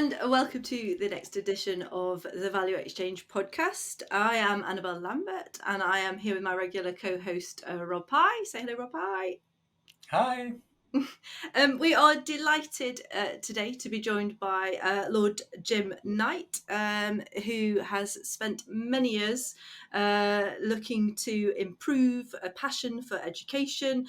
and welcome to the next edition of the Value Exchange podcast. I am Annabelle Lambert, and I am here with my regular co-host, Rob Pye. Say hello, Rob Pye. Hi. We are delighted today to be joined by Lord Jim Knight, who has spent many years looking to improve a passion for education,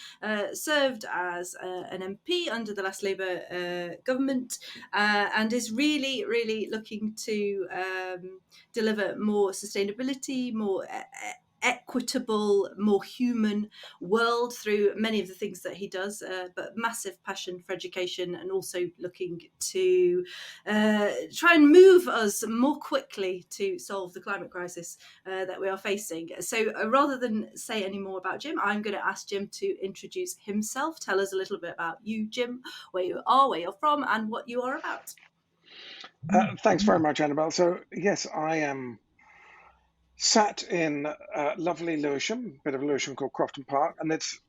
served as an MP under the last Labour government, and is really looking to deliver more sustainability, more equitable, more human world through many of the things that he does, but massive passion for education, and also looking to try and move us more quickly to solve the climate crisis that we are facing. So rather than say any more about Jim, I'm going to ask Jim to introduce himself. Tell us a little bit about you, Jim, where you are, where you're from, and what you are about. Thanks very much, Annabelle. So yes, I am sat in lovely Lewisham, a bit of Lewisham called Crofton Park, and it's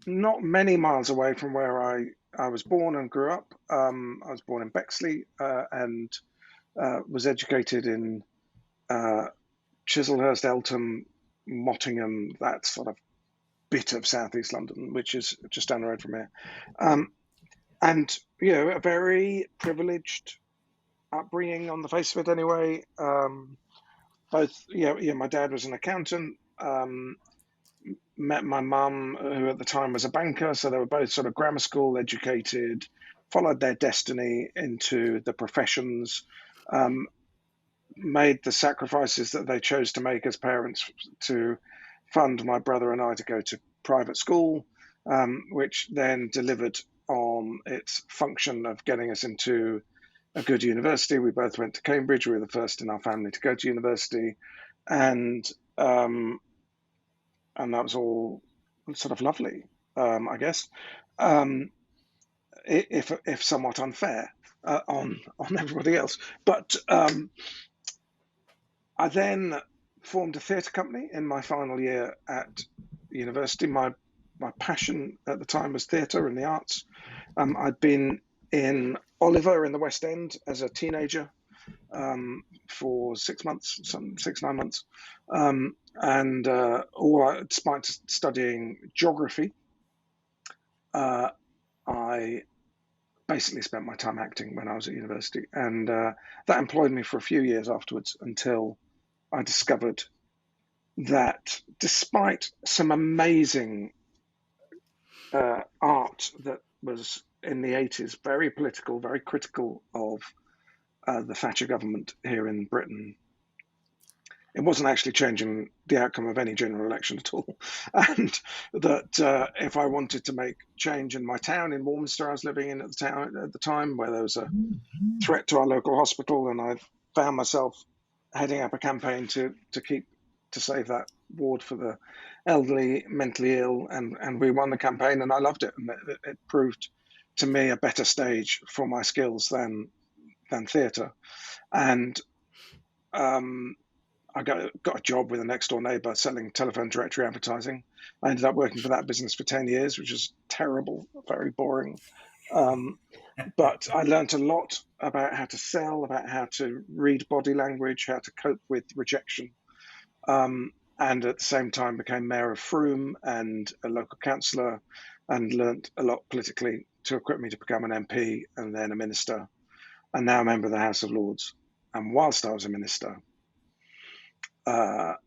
not many miles away from where I was born and grew up. I was born in Bexley and was educated in Chislehurst, Eltham, Mottingham, that sort of bit of southeast London, which is just down the road from here. And, a very privileged upbringing on the face of it anyway. My dad was an accountant, met my mum, who at the time was a banker, so they were both sort of grammar school educated, followed their destiny into the professions, made the sacrifices that they chose to make as parents to fund my brother and I to go to private school, which then delivered on its function of getting us into a good university. We both went to Cambridge. We were the first in our family to go to university, and that was all sort of lovely, I guess, if somewhat unfair on everybody else. But I then formed a theatre company in my final year at university. My passion at the time was theatre and the arts. I'd been in Oliver in the West End as a teenager for 6 months, 6-9 months, despite studying geography, I basically spent my time acting when I was at university, and that employed me for a few years afterwards until I discovered that despite some amazing art that was in the 80s, very political, very critical of the Thatcher government here in Britain, it wasn't actually changing the outcome of any general election at all. And that if I wanted to make change in my town, in Warminster I was living in at the time, where there was a threat to our local hospital, and I found myself heading up a campaign to save that ward for the elderly, mentally ill, and we won the campaign, and I loved it, and it proved to me a better stage for my skills than theatre. And I got a job with a next door neighbour selling telephone directory advertising. I ended up working for that business for 10 years, which was terrible, very boring. But I learned a lot about how to sell, about how to read body language, how to cope with rejection. And at the same time became mayor of Frome and a local councillor, and learnt a lot politically to equip me to become an MP and then a minister, and now a member of the House of Lords. And whilst I was a minister, I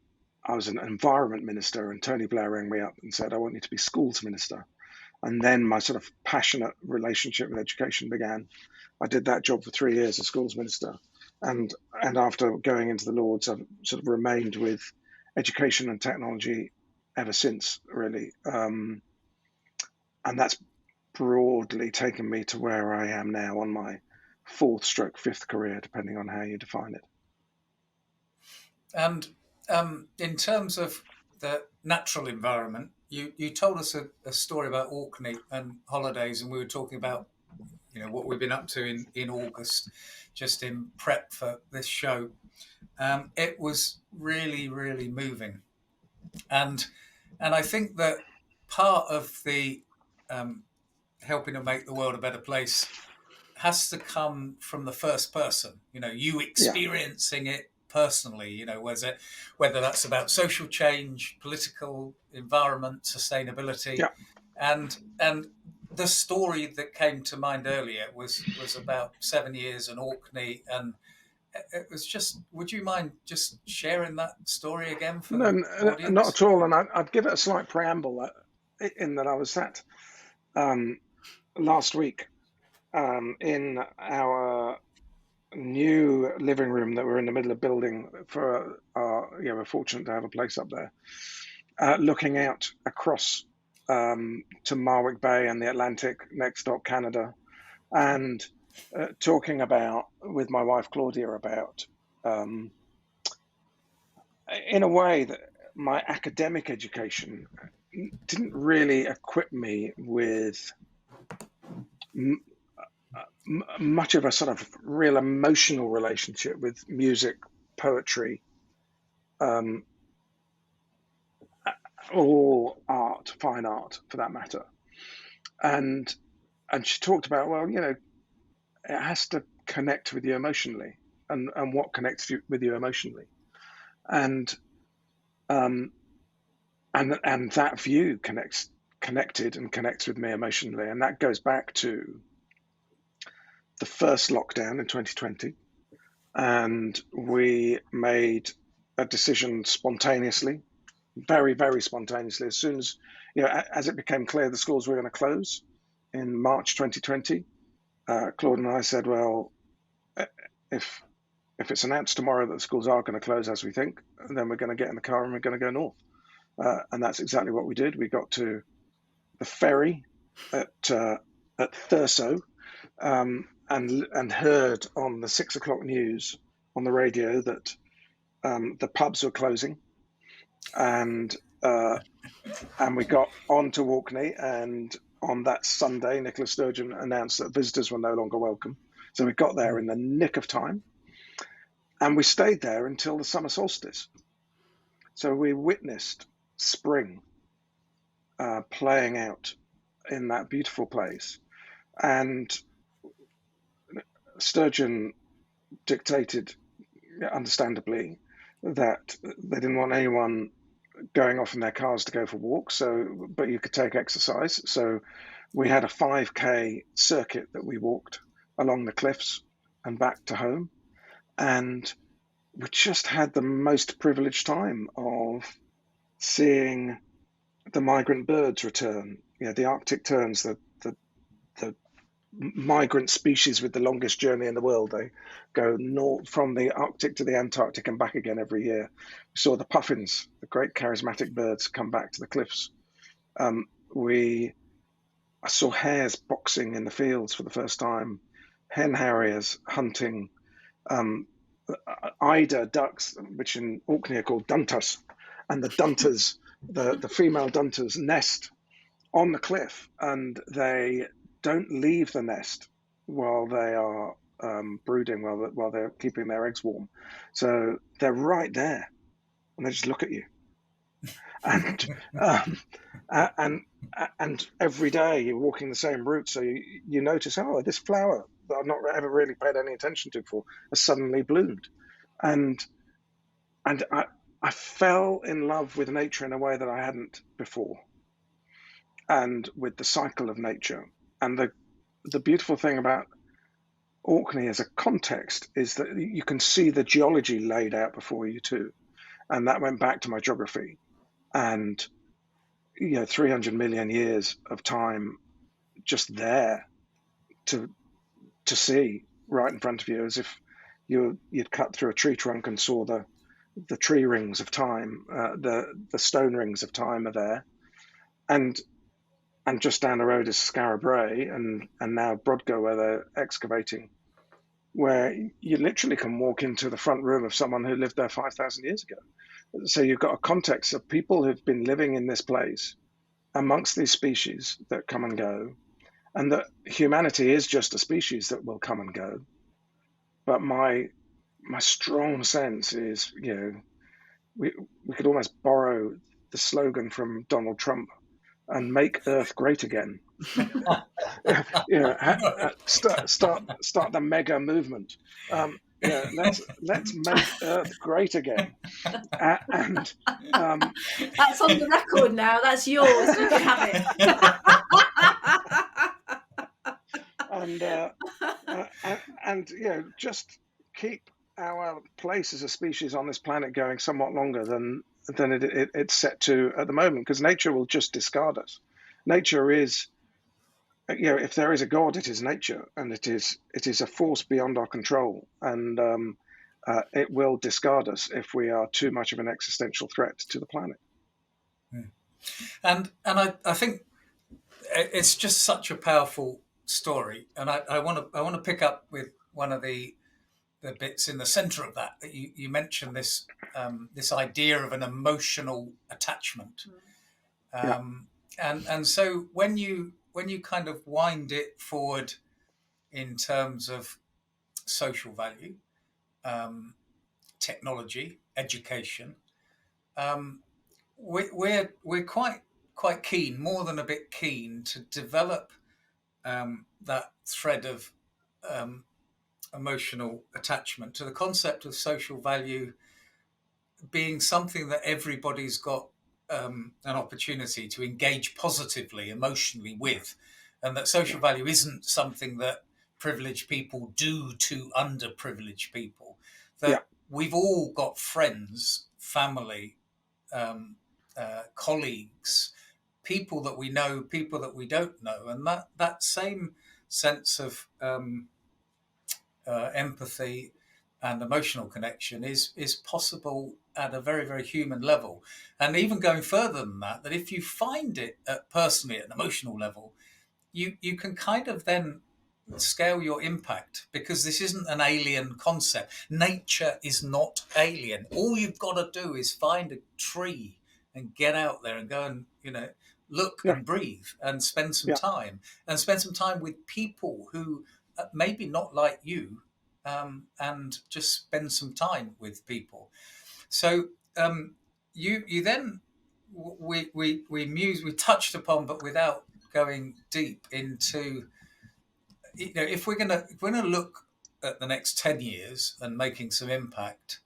was an environment minister, and Tony Blair rang me up and said, I want you to be schools minister. And then my sort of passionate relationship with education began. I did that job for 3 years as schools minister. And after going into the Lords, I've sort of remained with education and technology ever since, really. And that's broadly taken me to where I am now on my 4th/5th career, depending on how you define it. And in terms of the natural environment, you told us a story about Orkney and holidays, and we were talking about what we've been up to in August, just in prep for this show. It was really, really moving, and I think that part of the helping to make the world a better place has to come from the first person, you Yeah. experiencing it personally, whether that's about social change, political environment, sustainability. Yeah. And the story that came to mind earlier was about 7 years in Orkney, and it was just, would you mind just sharing that story again for No, the not audience? at all. And I'd give it a slight preamble in that I was sat last week in our new living room that we're in the middle of building for we're fortunate to have a place up there, looking out across to Marwick Bay and the Atlantic, next stop Canada, and talking about with my wife Claudia about in a way that my academic education didn't really equip me with much of a sort of real emotional relationship with music, poetry, or art, fine art for that matter. And she talked about, well, it has to connect with you emotionally, and what connects with you emotionally, and and that view connected and connects with me emotionally, and that goes back to the first lockdown in 2020, and we made a decision spontaneously, very, very spontaneously. As soon as, as it became clear the schools were going to close in March 2020, Claude and I said, well, if it's announced tomorrow that the schools are going to close as we think, then we're going to get in the car and we're going to go north. And that's exactly what we did. We got to the ferry at Thurso, and heard on the 6 o'clock news on the radio that the pubs were closing, and we got on to Orkney, and on that Sunday, Nicola Sturgeon announced that visitors were no longer welcome. So we got there in the nick of time, and we stayed there until the summer solstice. So we witnessed spring playing out in that beautiful place. And Sturgeon dictated, understandably, that they didn't want anyone going off in their cars to go for walks, but you could take exercise. So we had a 5K circuit that we walked along the cliffs and back to home. And we just had the most privileged time of seeing the migrant birds return. The Arctic terns, the migrant species with the longest journey in the world. They go north from the Arctic to the Antarctic and back again every year. We saw the puffins, the great charismatic birds, come back to the cliffs. I saw hares boxing in the fields for the first time, hen harriers hunting, Eider ducks, which in Orkney are called dunters, and the dunters, the female dunters, nest on the cliff, and they don't leave the nest while they are brooding, while they're keeping their eggs warm. So they're right there, and they just look at you. And and every day you're walking the same route, so you notice, oh, this flower that I've not ever really paid any attention to before has suddenly bloomed, and I fell in love with nature in a way that I hadn't before, and with the cycle of nature. And the beautiful thing about Orkney as a context is that you can see the geology laid out before you too, and that went back to my geography, and 300 million years of time just there to see right in front of you, as if you'd cut through a tree trunk and saw the tree rings of time, the stone rings of time are there, and just down the road is Skara Brae, and now Brodgo, where they're excavating, where you literally can walk into the front room of someone who lived there 5,000 years ago. So you've got a context of people who've been living in this place amongst these species that come and go, and that humanity is just a species that will come and go. But my strong sense is, we could almost borrow the slogan from Donald Trump and make Earth great again. Start the mega movement. Let's make Earth great again. And that's on the record now. That's yours. You can have it. And just keep our place as a species on this planet going somewhat longer than it's set to at the moment, because nature will just discard us. Nature is, if there is a God, it is nature, and it is a force beyond our control, and it will discard us if we are too much of an existential threat to the planet. And I think it's just such a powerful story, and I want to pick up with one of the bits in the centre of that you mentioned, this this idea of an emotional attachment, and so when you kind of wind it forward in terms of social value, technology, education, we're quite keen, more than a bit keen, to develop that thread of emotional attachment to the concept of social value being something that everybody's got an opportunity to engage positively, emotionally with, and that social value isn't something that privileged people do to underprivileged people, that we've all got friends, family, colleagues, people that we know, people that we don't know, and that same sense of empathy and emotional connection is possible at a very, very human level. And even going further than that if you find it personally at an emotional level, you can kind of then scale your impact, because this isn't an alien concept. Nature is not alien. All you've got to do is find a tree and get out there and go and look and breathe and spend some time with people who maybe not like you, and just spend some time with people. So you then we touched upon, but without going deep into, if we're gonna look at the next 10 years and making some impact,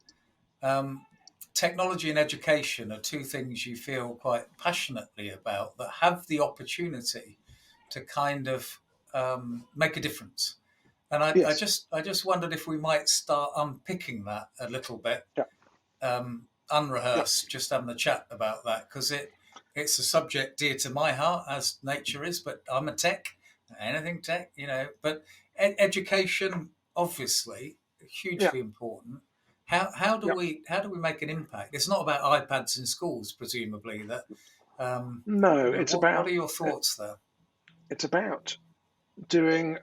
technology and education are two things you feel quite passionately about, that have the opportunity to kind of make a difference. And I just wondered if we might start unpicking that a little bit, unrehearsed, just having a chat about that, because it's a subject dear to my heart, as nature is. But I'm a tech, anything tech, But education, obviously, hugely important. How do we make an impact? It's not about iPads in schools, presumably. That no, it's about. What are your thoughts there? It's about doing.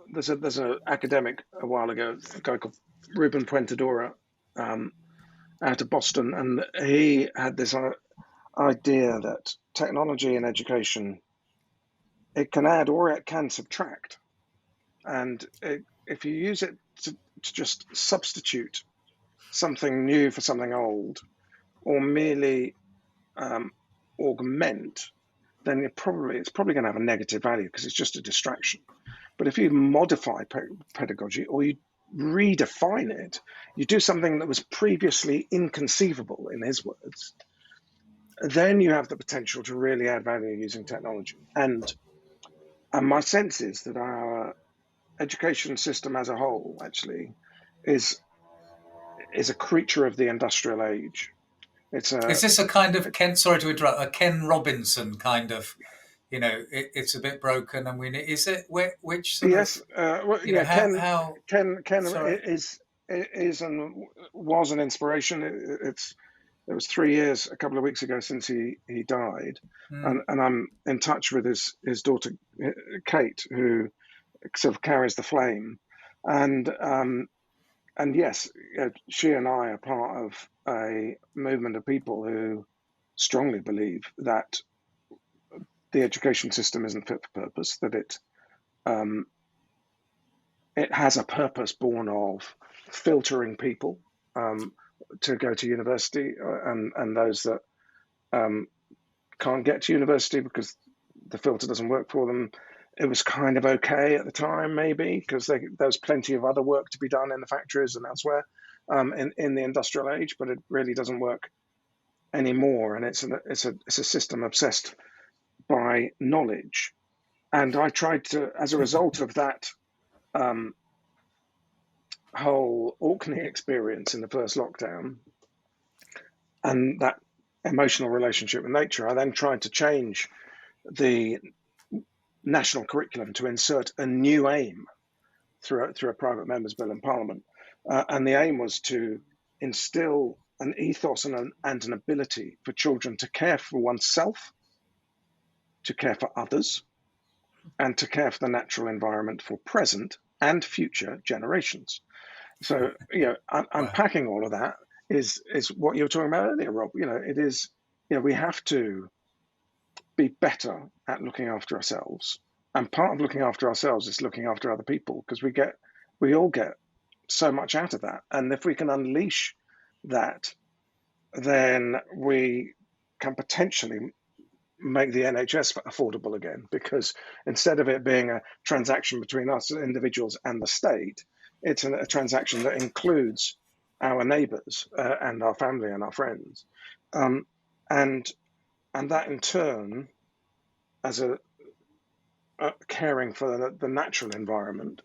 There's an academic a while ago, a guy called Ruben Puentedora, out of Boston, and he had this idea that technology and education, it can add or it can subtract, and if you use it to just substitute something new for something old, or merely augment, then it's probably going to have a negative value, because it's just a distraction. But if you modify pedagogy, or you redefine it, you do something that was previously inconceivable, in his words, then you have the potential to really add value using technology. And my sense is that our education system as a whole actually is a creature of the industrial age. Is this a kind of sorry to interrupt, a Ken Robinson kind of, it's a bit broken, and is it which sort yes, of, Ken is and was an inspiration. It was 3 years a couple of weeks ago since he died, and I'm in touch with his daughter Kate, who sort of carries the flame, and yes, she and I are part of a movement of people who strongly believe that the education system isn't fit for purpose, that it has a purpose born of filtering people to go to university, and those that can't get to university because the filter doesn't work for them. It was kind of okay at the time, maybe, because there was plenty of other work to be done in the factories and elsewhere in the industrial age, but it really doesn't work anymore. And it's a system obsessed by knowledge. And I tried to, as a result of that whole Orkney experience in the first lockdown and that emotional relationship with nature, I then tried to change the national curriculum to insert a new aim through a private member's bill in Parliament. And the aim was to instill an ethos and an ability for children to care for oneself, to care for others, and to care for the natural environment for present and future generations. So, unpacking all of that is what you were talking about earlier, Rob. It is, we have to be better at looking after ourselves. And part of looking after ourselves is looking after other people, because we all get so much out of that. And if we can unleash that, then we can potentially make the NHS affordable again, because instead of it being a transaction between us individuals and the state, it's a transaction that includes our neighbours and our family and our friends, and that in turn, as a caring for the natural environment,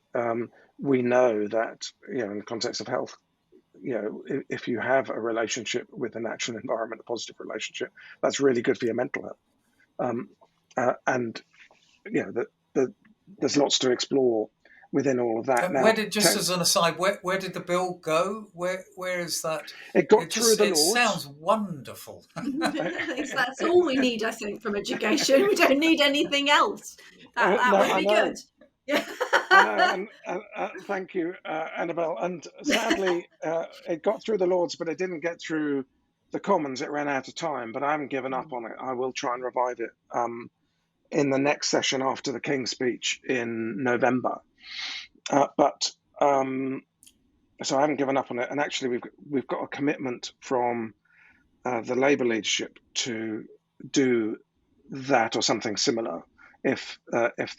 we know that in the context of health, if you have a relationship with the natural environment, a positive relationship, that's really good for your mental health. And there's lots to explore within all of that. Now, just as an aside, where did the bill go? Where is that? It got through the Lords. It sounds wonderful. That's all we need, I think, from education. We don't need anything else. That would be good. Yeah. I know, and thank you, Annabelle. And sadly, it got through the Lords, but it didn't get through the Commons. It ran out of time, but I haven't given up on it. I will try and revive it in the next session after the King's speech in November. So I haven't given up on it. And actually, we've got a commitment from the Labour leadership to do that or something similar if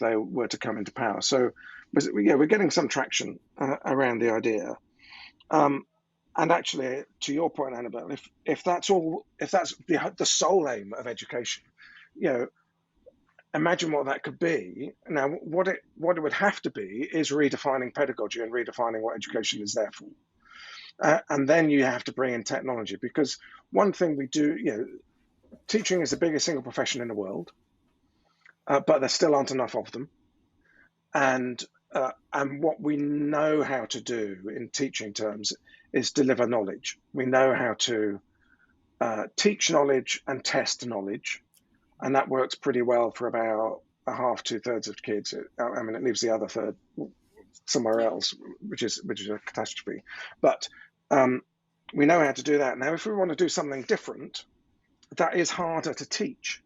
they were to come into power. So we're getting some traction around the idea. And actually, to your point, Annabelle, if that's the sole aim of education, imagine what that could be. Now, what it would have to be is redefining pedagogy and redefining what education is there for. And then you have to bring in technology, because one thing we do, teaching is the biggest single profession in the world, but there still aren't enough of them. And what we know how to do in teaching terms is deliver knowledge. We know how to teach knowledge and test knowledge. And that works pretty well for about a half, 2/3 of kids. It leaves the other third somewhere else, which is a catastrophe. But we know how to do that. Now, if we want to do something different, that is harder to teach.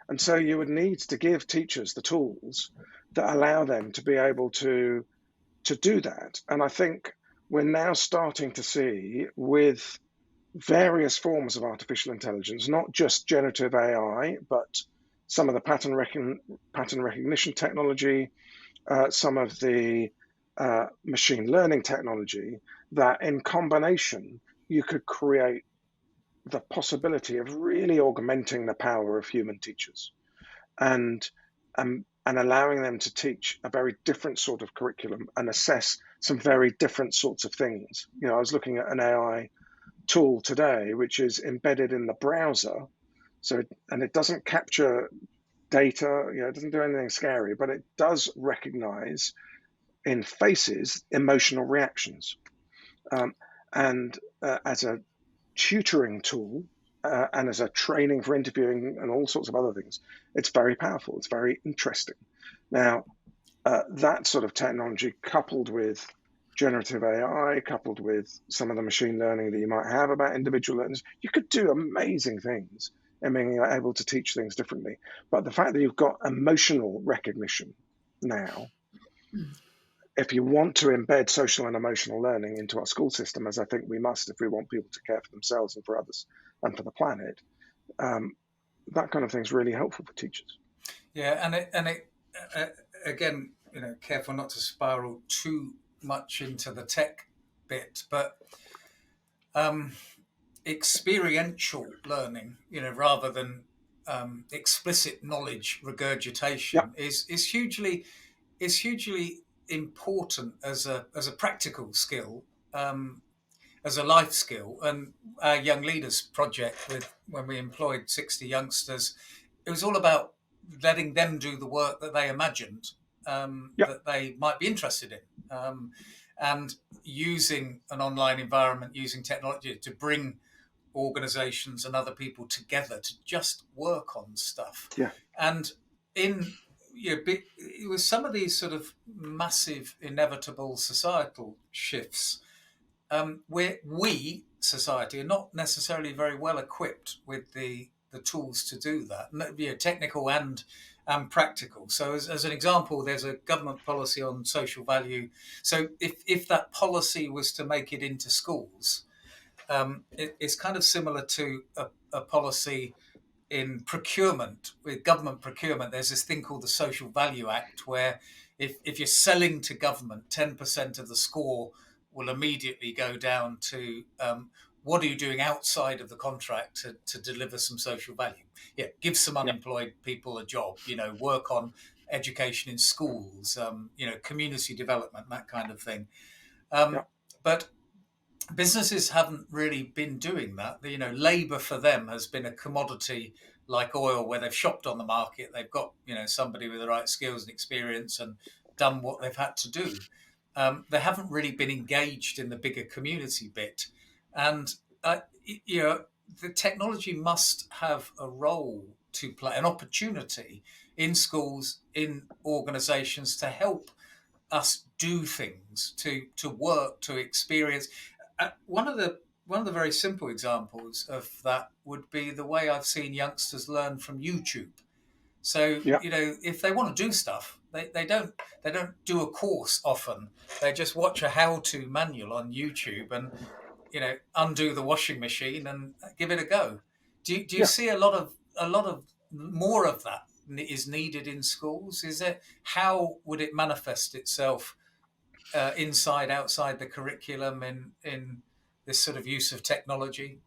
And so you would need to give teachers the tools that allow them to be able to do that. And I think we're now starting to see, with various forms of artificial intelligence, not just generative AI, but some of the pattern recognition technology, some of the machine learning technology, that in combination you could create the possibility of really augmenting the power of human teachers and allowing them to teach a very different sort of curriculum and assess some very different sorts of things. I was looking at an AI tool today, which is embedded in the browser. And it doesn't capture data, it doesn't do anything scary, but it does recognize in faces emotional reactions. And as a tutoring tool and as a training for interviewing and all sorts of other things, it's very powerful. It's very interesting. Now, that sort of technology, coupled with generative AI, coupled with some of the machine learning that you might have about individual learners, you could do amazing things in being able to teach things differently. But the fact that you've got emotional recognition now, if you want to embed social and emotional learning into our school system, as I think we must if we want people to care for themselves and for others and for the planet, that kind of thing is really helpful for teachers. Yeah, and it again, careful not to spiral too much into the tech bit, but um, experiential learning, rather than explicit knowledge Yeah, regurgitation, is hugely important as a practical skill, as a life skill. And our Young Leaders project, when we employed 60 youngsters, it was all about letting them do the work that they imagined, yeah, that they might be interested in, and using an online environment, using technology to bring organizations and other people together to just work on stuff. yeah, And in it was some of these sort of massive inevitable societal shifts, where we society are not necessarily very well equipped with the tools to do that, technical and practical. So as an example, there's a government policy on social value. So if that policy was to make it into schools, it's kind of similar to a policy in procurement. With government procurement, there's this thing called the Social Value Act, where if you're selling to government, 10% of the score will immediately go down to what are you doing outside of the contract to deliver some social value. Yeah, give some yeah, unemployed people a job, work on education in schools, community development, that kind of thing. yeah, But businesses haven't really been doing that. Labor for them has been a commodity like oil, where they've shopped on the market. They've got, somebody with the right skills and experience and done what they've had to do. They haven't really been engaged in the bigger community bit. And, the technology must have a role to play, an opportunity in schools, in organizations, to help us do things, to work, to experience. One of the very simple examples of that would be the way I've seen youngsters learn from YouTube. So yeah, if they want to do stuff, they don't do a course often. They just watch a how-to manual on YouTube and undo the washing machine and give it a go. Do you yeah. see a lot of more of that is needed in schools? Is it, how would it manifest itself inside, outside the curriculum, in this sort of use of technology?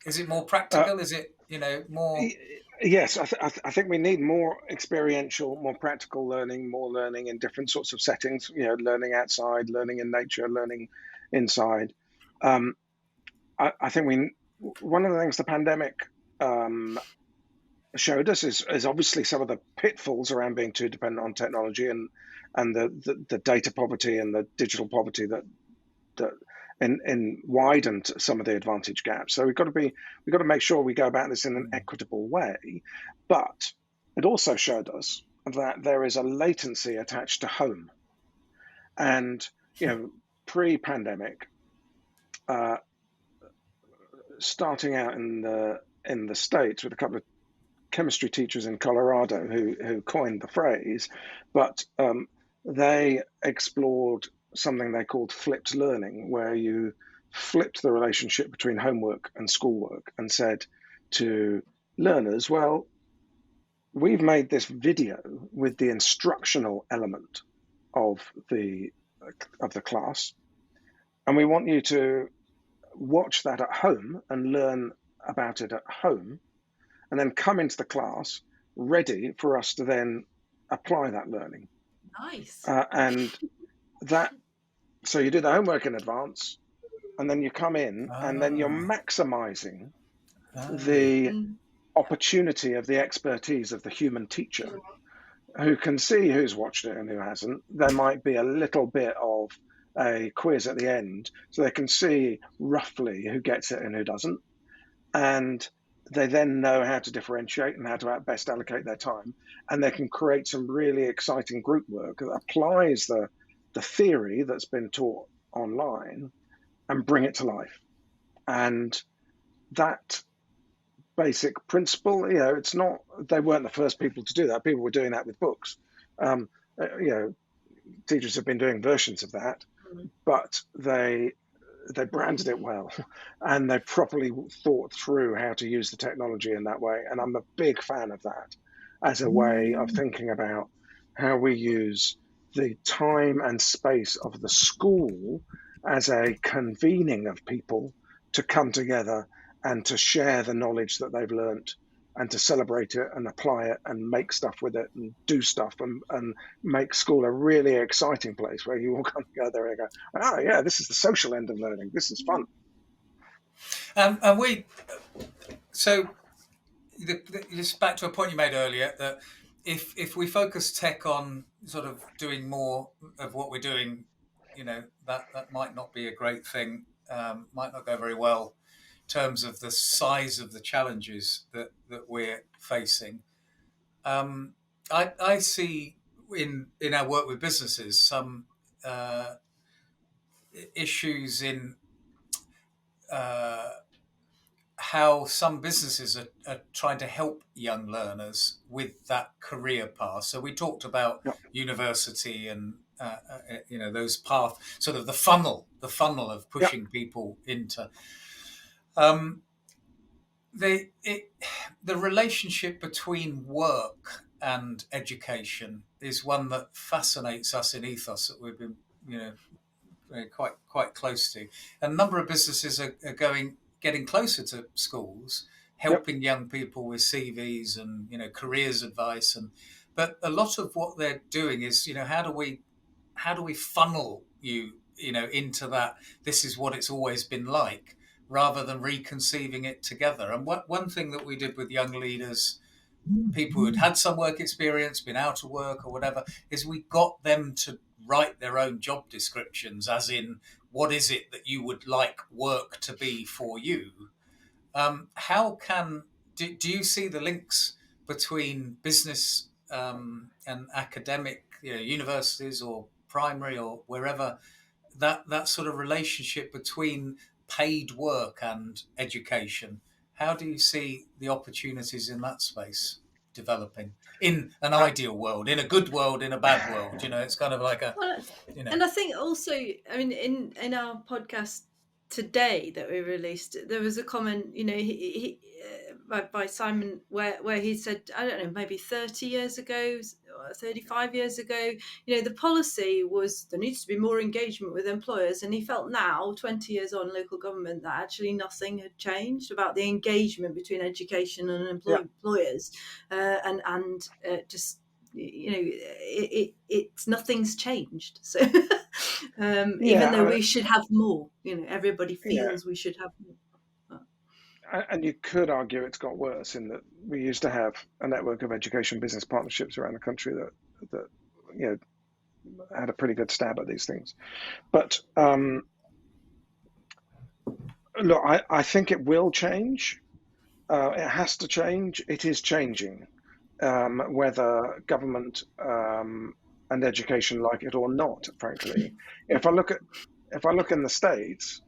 Is it more Uh, practical? Is it more? yes, I think we need more experiential, more practical learning, more learning in different sorts of settings. Learning outside, learning in nature, learning inside. Um, I think one of the things the pandemic um, showed us is obviously some of the pitfalls around being too dependent on technology, and the data poverty and the digital poverty that and widened some of the advantage gaps. So we've got to make sure we go about this in an equitable way. But it also showed us that there is a latency attached to home, and pre-pandemic, uh, starting out in the States with a couple of chemistry teachers in Colorado who coined the phrase, but they explored something they called flipped learning, where you flipped the relationship between homework and schoolwork and said to learners, well, we've made this video with the instructional element of the class, and we want you to watch that at home and learn about it at home, and then come into the class ready for us to then apply that learning. Nice. And that, so you do the homework in advance, and then you come in, and then you're maximizing the opportunity of the expertise of the human teacher, who can see who's watched it and who hasn't. There might be a little bit of a quiz at the end, so they can see roughly who gets it and who doesn't. And they then know how to differentiate and how to best allocate their time. And they can create some really exciting group work that applies the theory that's been taught online and bring it to life. And that basic principle, it's not, they weren't the first people to do that. People were doing that with books. Teachers have been doing versions of that, but they branded it well, and they properly thought through how to use the technology in that way. And I'm a big fan of that. as a way of thinking about how we use the time and space of the school as a convening of people to come together and to share the knowledge that they've learnt and to celebrate it and apply it and make stuff with it and do stuff and make school a really exciting place where you all come together and go, oh yeah, this is the social end of learning. This is fun. And so just back to a point you made earlier, that if we focus tech on sort of doing more of what we're doing, that might not be a great thing, might not go very well in terms of the size of the challenges that we're facing. I see in our work with businesses some issues in how some businesses are trying to help young learners with that career path. So we talked about university and those paths, sort of the funnel of pushing people into. The relationship between work and education is one that fascinates us in Ethos, that we've been quite close to. And a number of businesses are getting closer to schools, helping young people with CVs and careers advice, but a lot of what they're doing is how do we funnel you into that, this is what it's always been like, rather than reconceiving it together. And one thing that we did with young leaders, people who'd had some work experience, been out of work or whatever, is we got them to write their own job descriptions, as in, what is it that you would like work to be for you? How do you see the links between business and academic, universities or primary or wherever, that sort of relationship between paid work and education? How do you see the opportunities in that space developing in an ideal world, in a good world, in a bad world? It's kind of like a, And I think also, I mean, in our podcast today that we released, there was a comment, by Simon where he said, I don't know, maybe 30 years ago, 35 years ago, the policy was there needs to be more engagement with employers, and he felt now, 20 years on local government, that actually nothing had changed about the engagement between education and employers, and just it's nothing's changed. So even though we should have more, everybody feels we should have more. And you could argue it's got worse in that we used to have a network of education business partnerships around the country that had a pretty good stab at these things. But look, I think it will change. It has to change. It is changing, whether government and education like it or not. Frankly, if I look in the States,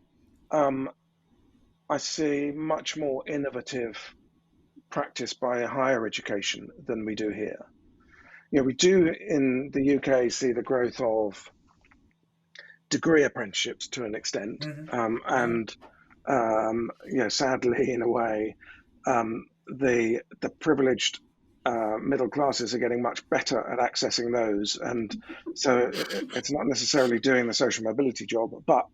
I see much more innovative practice by higher education than we do here. We do in the UK see the growth of degree apprenticeships to an extent, and sadly, in a way, the privileged middle classes are getting much better at accessing those, and so it's not necessarily doing the social mobility job, but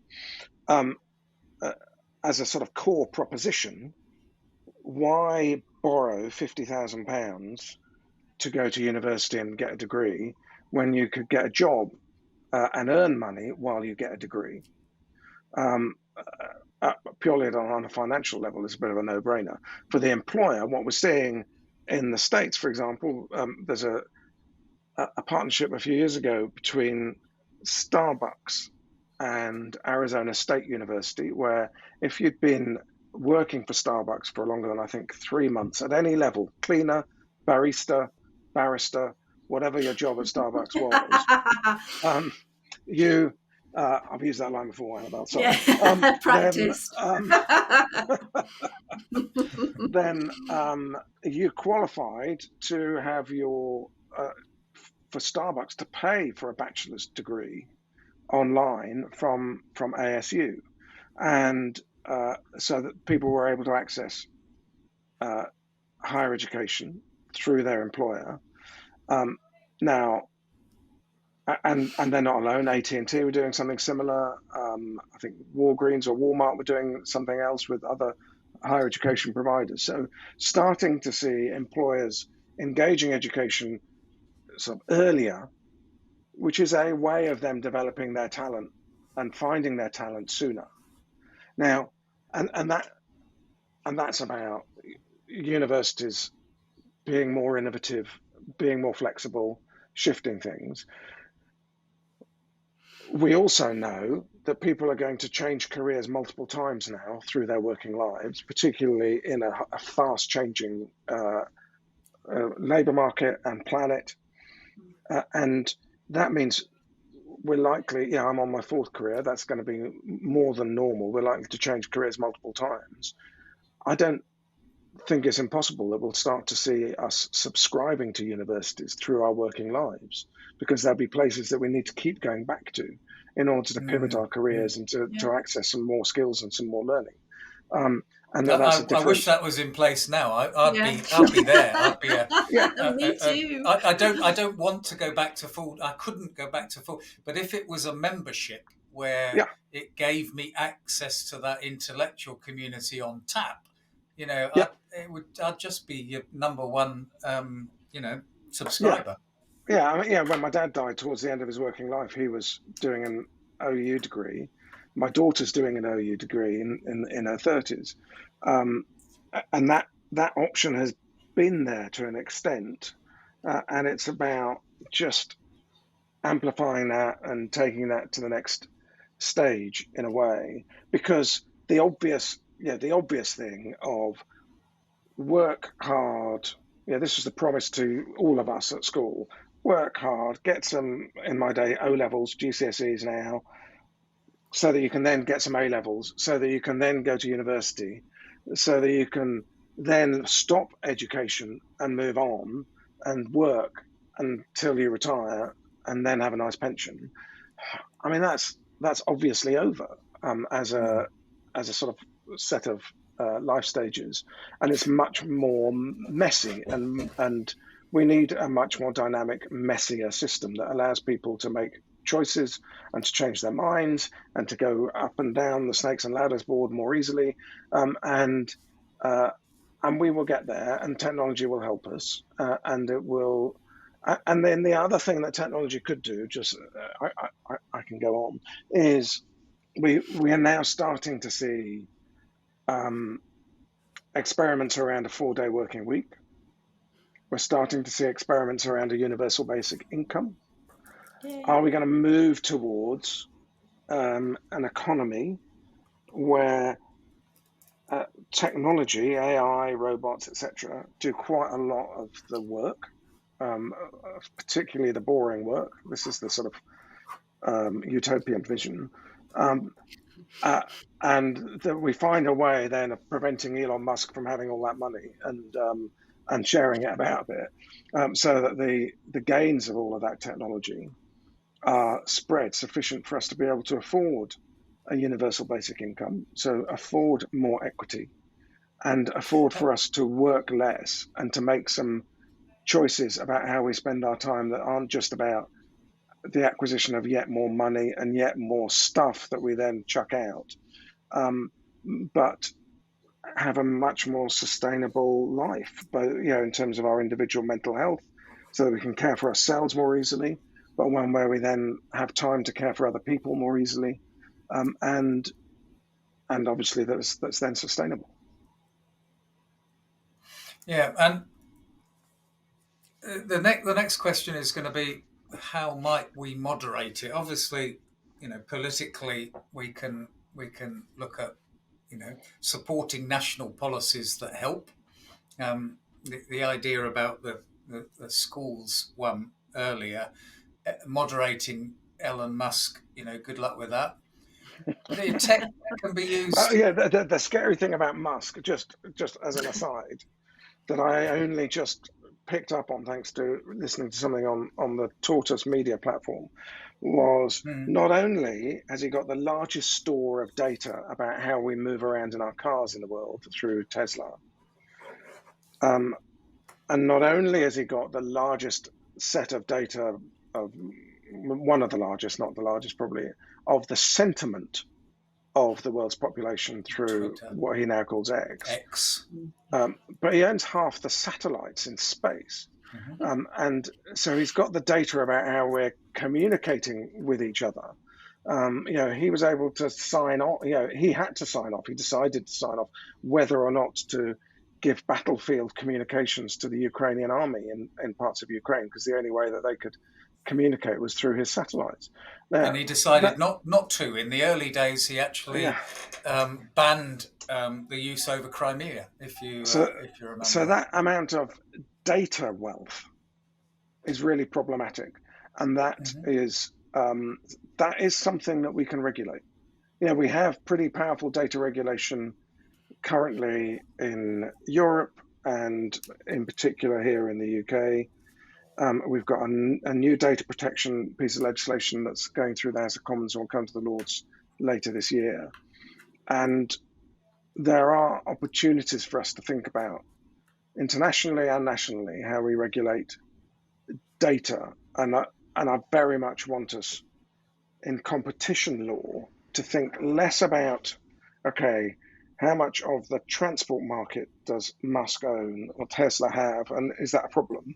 as a sort of core proposition, why borrow £50,000 to go to university and get a degree when you could get a job and earn money while you get a degree? Purely on a financial level, it's a bit of a no-brainer. For the employer, what we're seeing in the States, for example, there's a partnership a few years ago between Starbucks and Arizona State University, where if you'd been working for Starbucks for longer than, I think, 3 months at any level, cleaner, barista, barrister, whatever your job at Starbucks was, I've used that line before, Annabelle, sorry. Practice. Then you qualified to have for Starbucks to pay for a bachelor's degree online from ASU, and so that people were able to access higher education through their employer. Now, and they're not alone. AT&T were doing something similar. I think Walgreens or Walmart were doing something else with other higher education providers. So starting to see employers engaging education sort of earlier, which is a way of them developing their talent and finding their talent sooner. Now, and that's about universities being more innovative, being more flexible, shifting things. We also know that people are going to change careers multiple times now through their working lives, particularly in a fast changing labour market and planet. And that means we're likely, I'm on my fourth career, that's going to be more than normal. We're likely to change careers multiple times. I don't think it's impossible that we'll start to see us subscribing to universities through our working lives, because there'll be places that we need to keep going back to in order to pivot our careers and to access some more skills and some more learning. And that's a different. I wish that was in place now. I'd be there. I'd be Me too. I don't want to go back to full. I couldn't go back to full. But if it was a membership where it gave me access to that intellectual community on tap, I'd just be your number one, subscriber. When my dad died towards the end of his working life, he was doing an OU degree. My daughter's doing an OU degree in her 30s. And that option has been there to an extent. And it's about just amplifying that and taking that to the next stage in a way, because the obvious thing of work hard, this was the promise to all of us at school: work hard, get some, in my day, O levels, GCSEs now, so that you can then get some A levels, so that you can then go to university, so that you can then stop education and move on and work until you retire and then have a nice pension. I mean, that's obviously over as a sort of set of life stages, and it's much more messy, and we need a much more dynamic, messier system that allows people to make choices and to change their minds and to go up and down the snakes and ladders board more easily, and we will get there, and technology will help us, and it will. And then the other thing that technology could do, just I can go on, is we are now starting to see experiments around a 4-day working week. We're starting to see experiments around a universal basic income. Yeah. Are we going to move towards an economy where technology, AI, robots, etc., do quite a lot of the work, particularly the boring work? This is the sort of utopian vision. And that we find a way then of preventing Elon Musk from having all that money and sharing it about a bit, so that the gains of all of that technology are spread sufficient for us to be able to afford a universal basic income, so afford more equity, and afford for us to work less and to make some choices about how we spend our time that aren't just about the acquisition of yet more money and yet more stuff that we then chuck out, but have a much more sustainable life, both in terms of our individual mental health, so that we can care for ourselves more easily, but one where we then have time to care for other people more easily, and obviously that's then sustainable. Yeah, and the next question is going to be, how might we moderate it? Obviously, politically we can look at supporting national policies that help. The idea about the schools one earlier, moderating Elon Musk, good luck with that. The tech can be used. The scary thing about Musk, just as an aside, that I only just picked up on thanks to listening to something on the Tortoise Media platform, was not only has he got the largest store of data about how we move around in our cars in the world through Tesla, And not only has he got the largest set of data, of one of the largest, not the largest probably, of the sentiment of the world's population through Twitter, what he now calls X, X. but he owns half the satellites in space. And so he's got the data about how we're communicating with each other. He was able to sign off, he had to sign off, he decided to sign off whether or not to give battlefield communications to the Ukrainian army in parts of Ukraine, because the only way that they could communicate was through his satellites. Now, And he decided not to. In the early days, he actually banned the use over Crimea, if you remember. So that amount of data wealth is really problematic, and that is something that we can regulate. We have pretty powerful data regulation currently in Europe, and in particular here in the UK. We've got a new data protection piece of legislation that's going through the House of Commons and will come to the Lords later this year. And there are opportunities for us to think about internationally and nationally how we regulate data. And I very much want us in competition law to think less about, okay, how much of the transport market does Musk own or Tesla have, and is that a problem?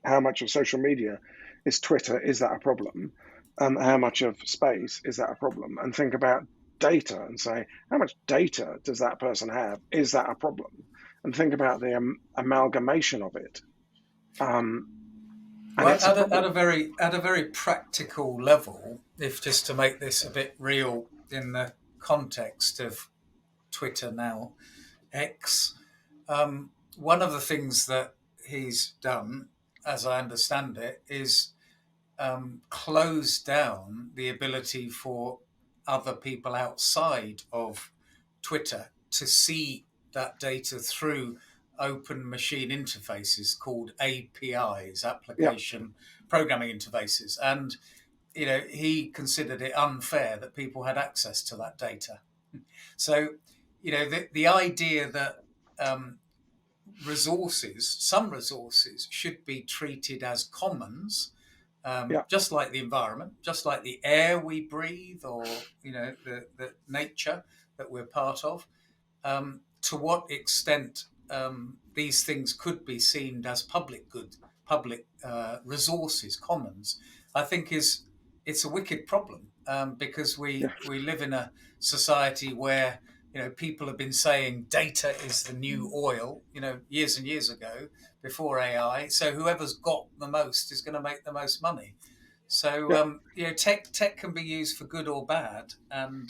How much of social media is Twitter? Is that a problem? How much of space is that a problem? And think about data and say, how much data does that person have? Is that a problem? And think about the amalgamation of it. Well, at a very practical level, if just to make this a bit real in the context of Twitter now, X, one of the things that he's done, as I understand it, is close down the ability for other people outside of Twitter to see that data through open machine interfaces called APIs, application programming interfaces. And, he considered it unfair that people had access to that data. So, the idea that some resources should be treated as commons, just like the environment, just like the air we breathe, or the nature that we're part of. To what extent these things could be seen as public good, public resources, commons, I think it's a wicked problem, because we live in a society where people have been saying data is the new oil, years and years ago, before AI. So whoever's got the most is going to make the most money. So tech can be used for good or bad, and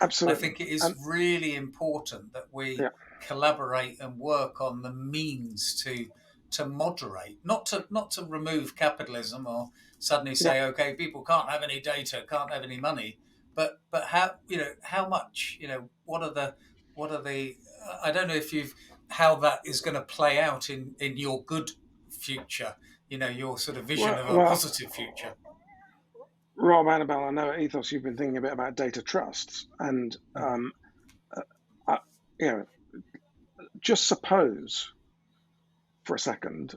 absolutely. I think it is really important that we collaborate and work on the means to moderate, not to remove capitalism or suddenly say, okay, people can't have any data, can't have any money, but how much, what are the I don't know how that is going to play out in your good future, your sort of vision of a positive future. Rob, Annabelle, I know at Ethos you've been thinking a bit about data trusts, and just suppose for a second,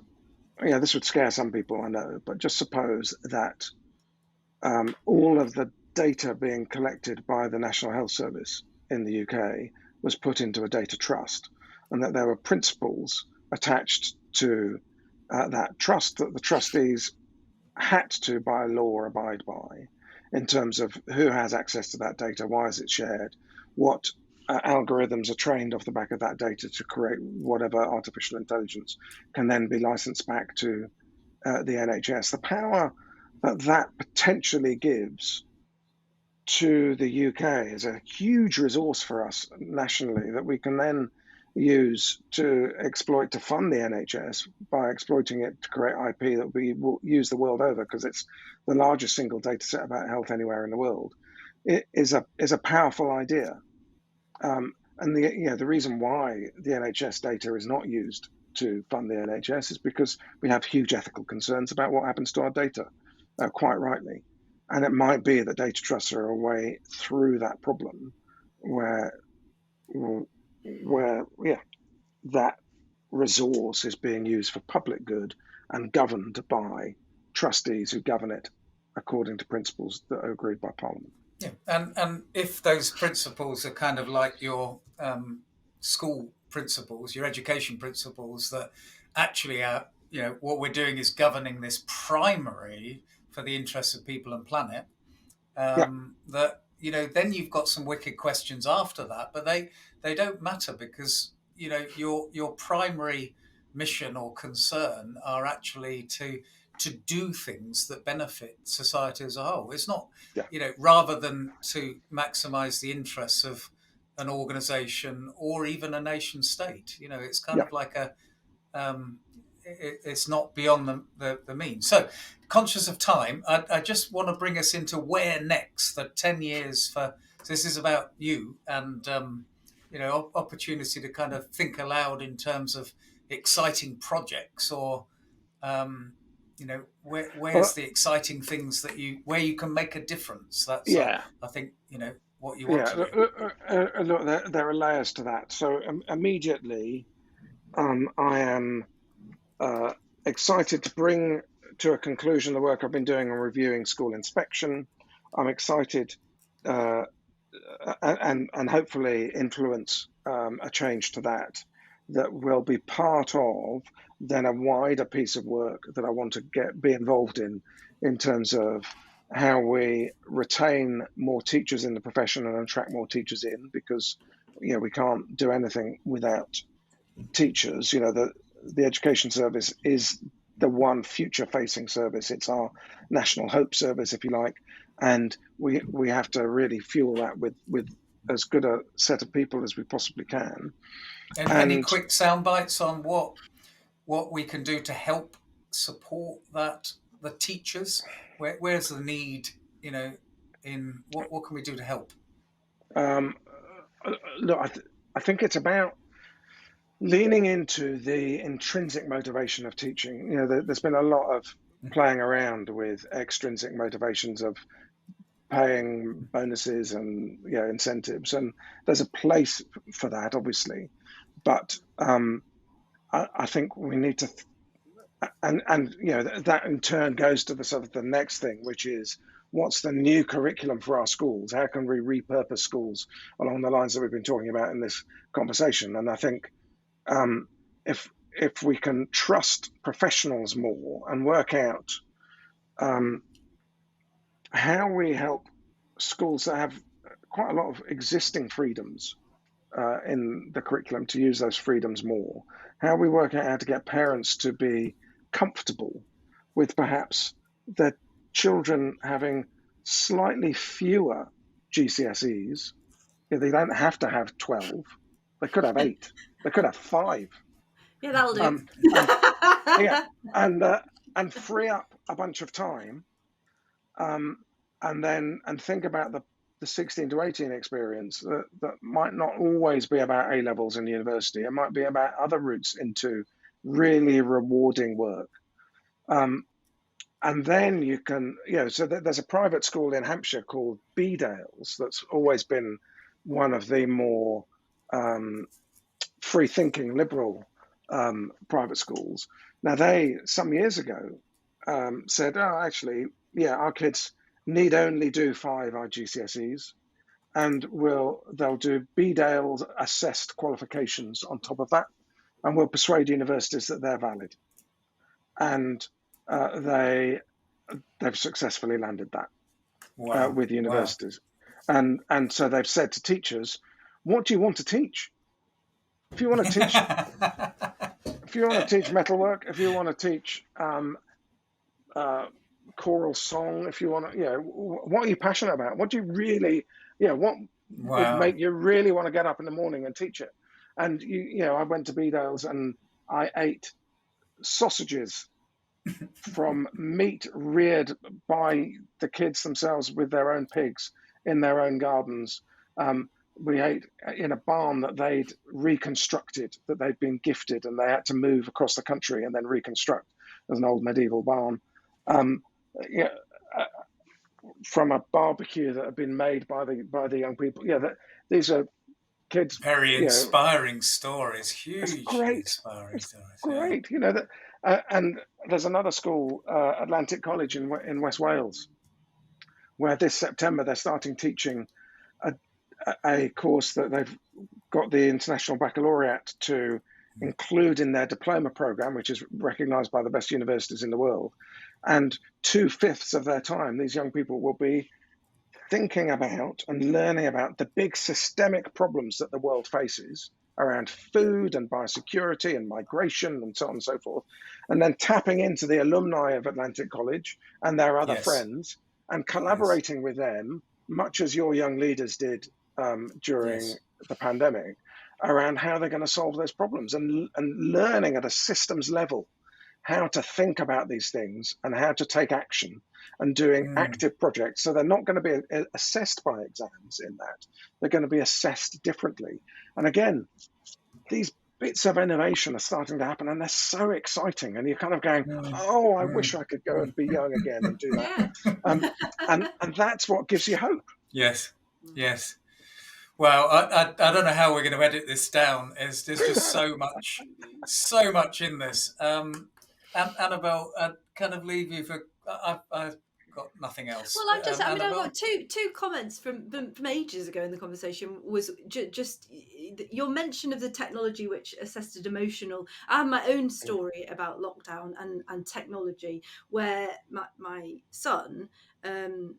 this would scare some people, I know, but just suppose that all of the data being collected by the National Health Service in the UK was put into a data trust, and that there were principles attached to that trust that the trustees had to, by law, abide by, in terms of who has access to that data, why is it shared, what algorithms are trained off the back of that data to create whatever artificial intelligence can then be licensed back to the NHS. The power that potentially gives to the UK is a huge resource for us nationally that we can then use to exploit to fund the NHS by exploiting it to create IP that we will use the world over, because it's the largest single data set about health anywhere in the world. It is a powerful idea, and the reason why the NHS data is not used to fund the NHS is because we have huge ethical concerns about what happens to our data, quite rightly. And it might be that data trusts are a way through that problem where that resource is being used for public good and governed by trustees who govern it according to principles that are agreed by Parliament. Yeah, and if those principles are kind of like your school principles, your education principles, that actually are, what we're doing is governing this primary for the interests of people and planet, Yeah, that, then you've got some wicked questions after that, but they don't matter because, your primary mission or concern are actually to do things that benefit society as a whole. It's not, yeah, rather than to maximize the interests of an organization or even a nation state. It's kind yeah. of like it's not beyond the means. So, conscious of time, I just want to bring us into where next. The 10 years for. So this is about you and opportunity to kind of think aloud in terms of exciting projects or where's Well, the exciting things where you can make a difference. That's yeah, I think what you want yeah. to do. Look, there are layers to that. So immediately, I am excited to bring to a conclusion the work I've been doing on reviewing school inspection. I'm excited and hopefully influence a change to that will be part of then a wider piece of work that I want to be involved in terms of how we retain more teachers in the profession and attract more teachers in, because we can't do anything without teachers. The education service is the one future facing service. It's our national hope service, if you like, and we have to really fuel that with as good a set of people as we possibly can. And any And quick sound bites on what we can do to help support the teachers? Where's the need? In what can we do to help? Look, I think it's about leaning into the intrinsic motivation of teaching. There's been a lot of playing around with extrinsic motivations of paying bonuses and incentives, and there's a place for that, obviously, but I think we need to and that in turn goes to the sort of the next thing, which is what's the new curriculum for our schools? How can we repurpose schools along the lines that we've been talking about in this conversation? And I think if we can trust professionals more and work out how we help schools that have quite a lot of existing freedoms in the curriculum to use those freedoms more, how we work out how to get parents to be comfortable with perhaps their children having slightly fewer GCSEs. They don't have to have 12. They could have 8. They could have 5. Yeah, that'll do. And free up a bunch of time, and think about the 16 to 18 experience that might not always be about A levels and university. It might be about other routes into really rewarding work. And then you can, so there's a private school in Hampshire called Bedales that's always been one of the more free-thinking liberal private schools. Now, they, some years ago, said, oh, actually, our kids need only do 5 IGCSEs, and they'll do Bedales assessed qualifications on top of that, and we'll persuade universities that they're valid. And they've successfully landed that. Wow. With universities. Wow. And so they've said to teachers, what do you want to teach? If you want to teach metalwork, if you want to teach choral song, if you want to, what are you passionate about? What do you really, what would make you really want to get up in the morning and teach it? And I went to Bedales and I ate sausages from meat reared by the kids themselves with their own pigs in their own gardens. We ate in a barn that they'd reconstructed, that they'd been gifted, and they had to move across the country and then reconstruct as an old medieval barn. From a barbecue that had been made by the young people. These are kids, Very inspiring stories, it's hugely great. inspiring It's stories. great, that. And there's another school, Atlantic College in West Wales, where this September they're starting teaching a course that they've got the International Baccalaureate to include in their diploma program, which is recognized by the best universities in the world. And 2/5 of their time, these young people will be thinking about and learning about the big systemic problems that the world faces around food and biosecurity and migration and so on and so forth, and then tapping into the alumni of Atlantic College and their other friends and collaborating with them, much as your young leaders did during the pandemic, around how they're going to solve those problems, and learning at a systems level how to think about these things and how to take action, and doing active projects. So they're not going to be assessed by exams in that. They're going to be assessed differently. And again, these bits of innovation are starting to happen, and they're so exciting. And you're kind of going, oh, I wish I could go and be young again and do that. And that's what gives you hope. Yes. Well, I don't know how we're going to edit this down. There's just so much in this. Annabelle, I'd kind of leave you for. I've got nothing else. Well, I've got two comments from ages ago in the conversation. Was just your mention of the technology which assisted emotional. I have my own story about lockdown and technology, where my son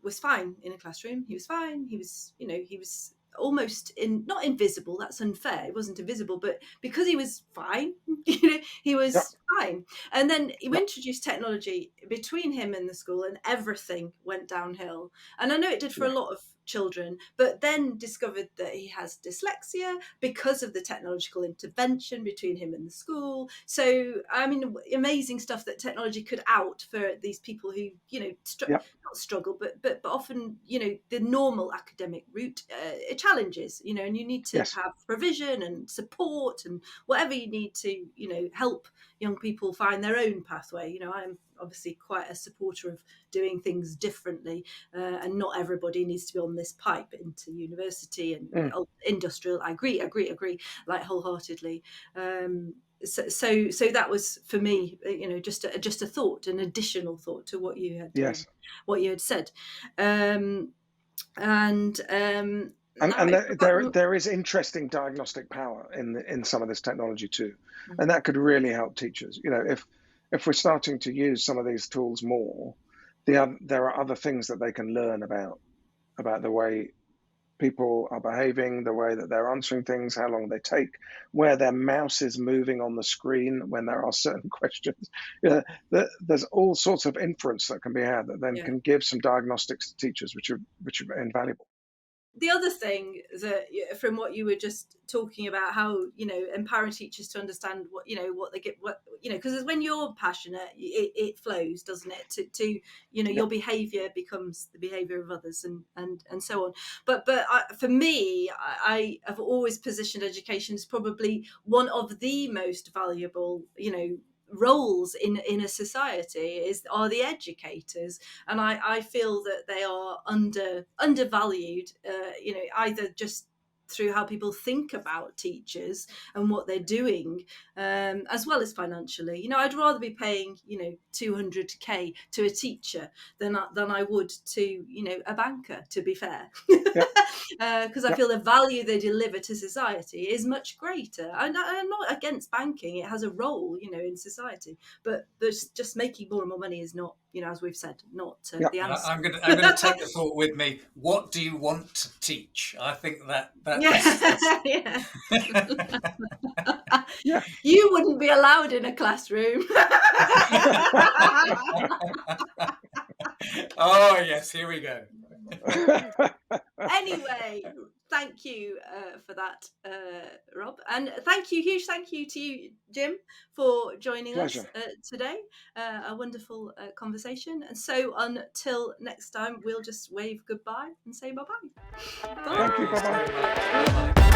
was fine in a classroom. He was fine. He was almost not invisible. That's unfair. He wasn't invisible, but because he was fine, he was fine. And then he introduced technology between him and the school, and everything went downhill. And I know it did for a lot of children, but then discovered that he has dyslexia because of the technological intervention between him and the school. So, I mean, amazing stuff that technology could out for these people who, not struggle, but often, the normal academic route challenges, and you need to have provision and support and whatever you need to, help young people find their own pathway. I'm obviously quite a supporter of doing things differently, and not everybody needs to be on this pipe into university and industrial. I agree, like wholeheartedly. So that was for me, just a thought, an additional thought to what you had said, and there is interesting diagnostic power in some of this technology too, and that could really help teachers. If we're starting to use some of these tools more, there are other things that they can learn about the way people are behaving, the way that they're answering things, how long they take, where their mouse is moving on the screen when there are certain questions. There's all sorts of inference that can be had that then can give some diagnostics to teachers, which are invaluable. The other thing that, from what you were just talking about, how empowering teachers to understand what they get, because when you're passionate, it flows, doesn't it? To your behaviour becomes the behaviour of others, and so on. But for me, I have always positioned education as probably one of the most valuable roles in a society are the educators, and I feel that they are undervalued, either just through how people think about teachers and what they're doing, as well as financially. I'd rather be paying 200k to a teacher than I would to a banker, to be fair. Because I feel the value they deliver to society is much greater. I'm not against banking; it has a role, in society. But just making more and more money is not, as we've said, not the answer. I'm going to take the thought with me. What do you want to teach? I think that's You wouldn't be allowed in a classroom. Oh yes, here we go. Anyway, thank you for that, Rob, and huge thank you to you, Jim, for joining us today. A wonderful conversation, and so until next time, we'll just wave goodbye and say bye-bye. Thank you, bye-bye.